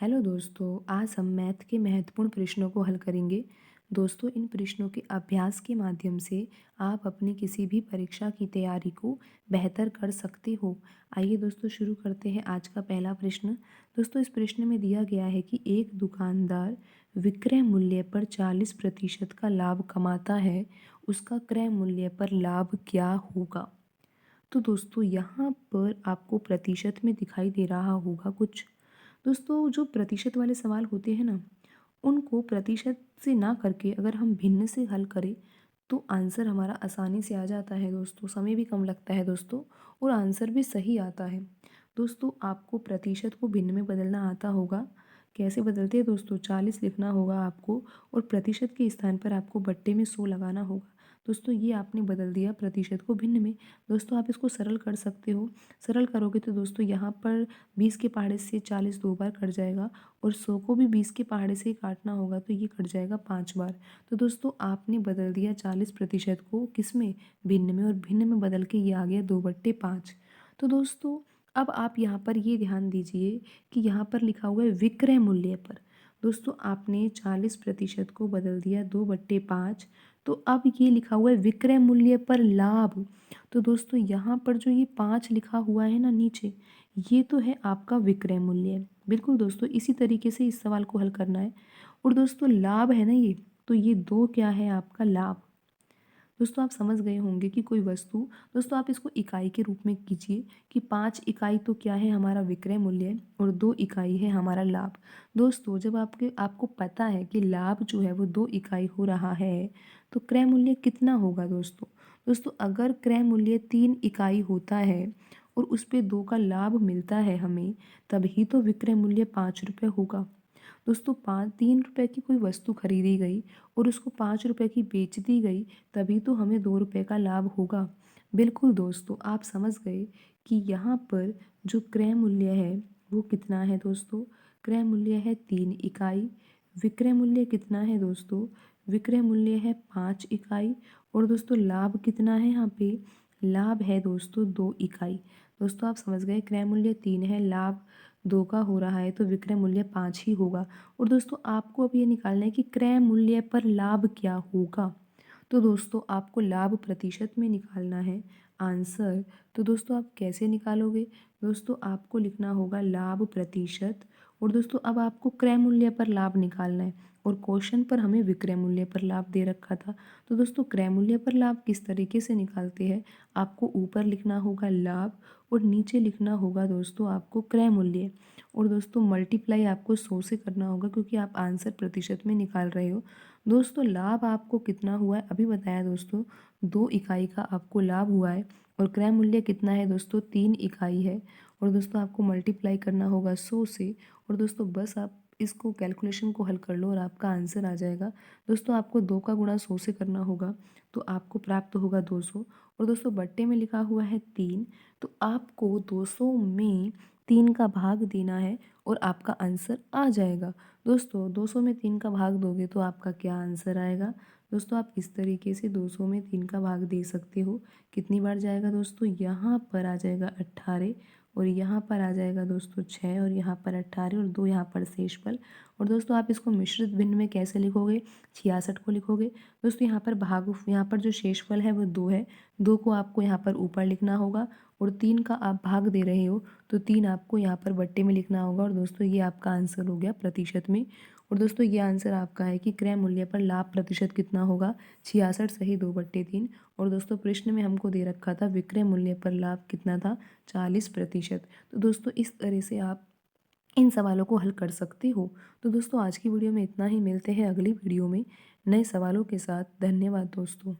Hello दोस्तों, आज हम मैथ के महत्वपूर्ण प्रश्नों को हल करेंगे। दोस्तों, इन प्रश्नों के अभ्यास के माध्यम से आप अपनी किसी भी परीक्षा की तैयारी को बेहतर कर सकते हो। आइए दोस्तों शुरू करते हैं आज का पहला प्रश्न। दोस्तों, इस प्रश्न में दिया गया है कि एक दुकानदार विक्रय मूल्य पर 40% का लाभ कमाता है, उसका क्रय मूल्य पर लाभ क्या होगा। तो दोस्तों यहाँ पर आपको प्रतिशत में दिखाई दे रहा होगा कुछ। दोस्तों, जो प्रतिशत वाले सवाल होते हैं ना, उनको प्रतिशत से ना करके अगर हम भिन्न से हल करें तो आंसर हमारा आसानी से आ जाता है दोस्तों, समय भी कम लगता है दोस्तों, और आंसर भी सही आता है। दोस्तों, आपको प्रतिशत को भिन्न में बदलना आता होगा। कैसे बदलते हैं दोस्तों, 40 लिखना होगा आपको और प्रतिशत के स्थान पर आपको बट्टे में 100 लगाना होगा। दोस्तों, ये आपने बदल दिया प्रतिशत को भिन्न में। दोस्तों, आप इसको सरल कर सकते हो। सरल करोगे तो दोस्तों यहाँ पर 20 के पहाड़े से 40 दो बार कट जाएगा और 100 को भी 20 के पहाड़े से ही काटना होगा तो ये कट जाएगा 5 बार। तो दोस्तों आपने बदल दिया 40% को किस में, भिन्न में, और भिन्न में बदल के ये आ गया 2/5। तो दोस्तों अब आप यहाँ पर ये ध्यान दीजिए कि यहाँ पर लिखा हुआ है विक्रय मूल्य पर। दोस्तों आपने 40% को बदल दिया 2/5, तो अब ये लिखा हुआ है विक्रय मूल्य पर लाभ। तो दोस्तों यहाँ पर जो ये 5 लिखा हुआ है ना नीचे, ये तो है आपका विक्रय मूल्य। बिल्कुल दोस्तों, इसी तरीके से इस सवाल को हल करना है। और दोस्तों लाभ है ना ये, तो ये 2 क्या है आपका लाभ। दोस्तों आप समझ गए होंगे कि कोई वस्तु, दोस्तों आप इसको इकाई के रूप में कीजिए कि 5 इकाई तो क्या है हमारा विक्रय मूल्य और 2 इकाई है हमारा लाभ। दोस्तों जब आपको पता है कि लाभ जो है वो 2 इकाई हो रहा है तो क्रय मूल्य कितना होगा दोस्तों। दोस्तों अगर क्रय मूल्य 3 इकाई होता है और उस पे 2 का लाभ मिलता है हमें, तभी तो विक्रय मूल्य 5 रुपये होगा। दोस्तों 3 रुपये की कोई वस्तु खरीदी गई और उसको 5 रुपये की बेच दी गई, तभी तो हमें 2 रुपये का लाभ होगा। बिल्कुल दोस्तों, आप समझ गए कि यहाँ पर जो क्रय मूल्य है वो कितना है दोस्तों। क्रय मूल्य है 3 इकाई। विक्रय मूल्य कितना है दोस्तों, विक्रय मूल्य है 5 इकाई। और दोस्तों लाभ कितना है यहाँ पे, लाभ है दोस्तों 2 इकाई। दोस्तों आप समझ गए, क्रय मूल्य 3 है, लाभ 2 का हो रहा है तो विक्रय मूल्य 5 ही होगा। और दोस्तों आपको अब ये निकालना है कि क्रय मूल्य पर लाभ क्या होगा। तो दोस्तों आपको लाभ प्रतिशत में निकालना है आंसर। तो दोस्तों आप कैसे निकालोगे, दोस्तों आपको लिखना होगा लाभ प्रतिशत। और दोस्तों अब आपको क्रय मूल्य पर लाभ निकालना है और क्वेश्चन पर हमें विक्रय मूल्य पर लाभ दे रखा था। तो दोस्तों क्रय मूल्य पर लाभ किस तरीके से निकालते हैं, आपको ऊपर लिखना होगा लाभ और नीचे लिखना होगा दोस्तों आपको क्रय मूल्य। और दोस्तों मल्टीप्लाई आपको 100 से करना होगा क्योंकि आप आंसर प्रतिशत में निकाल रहे हो। दोस्तों लाभ आपको कितना हुआ है अभी बताया दोस्तों, 2 इकाई का आपको लाभ हुआ है। और क्रय मूल्य कितना है दोस्तों, 3 इकाई है। और दोस्तों आपको मल्टीप्लाई करना होगा 100 से। और दोस्तों बस आप इसको कैलकुलेशन को हल कर लो और आपका आंसर आ जाएगा। दोस्तों आपको 2 का गुणा 100 से करना होगा तो आपको प्राप्त होगा 200। और दोस्तों बट्टे में लिखा हुआ है 3, तो आपको 200 में 3 का भाग देना है और आपका आंसर आ जाएगा। दोस्तों 200 में 3 का भाग दोगे तो आपका क्या आंसर आएगा। दोस्तों आप इस तरीके से 200 में 3 का भाग दे सकते हो। कितनी बार जाएगा दोस्तों, यहाँ पर आ जाएगा 18 और यहाँ पर आ जाएगा दोस्तों 6 और यहाँ पर 18 और 2 यहाँ पर शेषफल। और दोस्तों आप इसको मिश्रित भिन्न में कैसे लिखोगे, 66 को लिखोगे। दोस्तों यहाँ पर भाग, यहाँ पर जो शेषफल है वो 2 है, 2 को आपको यहाँ पर ऊपर लिखना होगा और 3 का आप भाग दे रहे हो तो 3 आपको यहाँ पर बट्टे में लिखना होगा। और दोस्तों ये आपका आंसर हो गया प्रतिशत में। और दोस्तों ये आंसर आपका है कि क्रय मूल्य पर लाभ प्रतिशत कितना होगा, 66 सही 2/3। और दोस्तों प्रश्न में हमको दे रखा था विक्रय मूल्य पर लाभ कितना था, 40%। तो दोस्तों इस तरह से आप इन सवालों को हल कर सकते हो। तो दोस्तों आज की वीडियो में इतना ही, मिलते हैं अगली वीडियो में नए सवालों के साथ। धन्यवाद दोस्तों।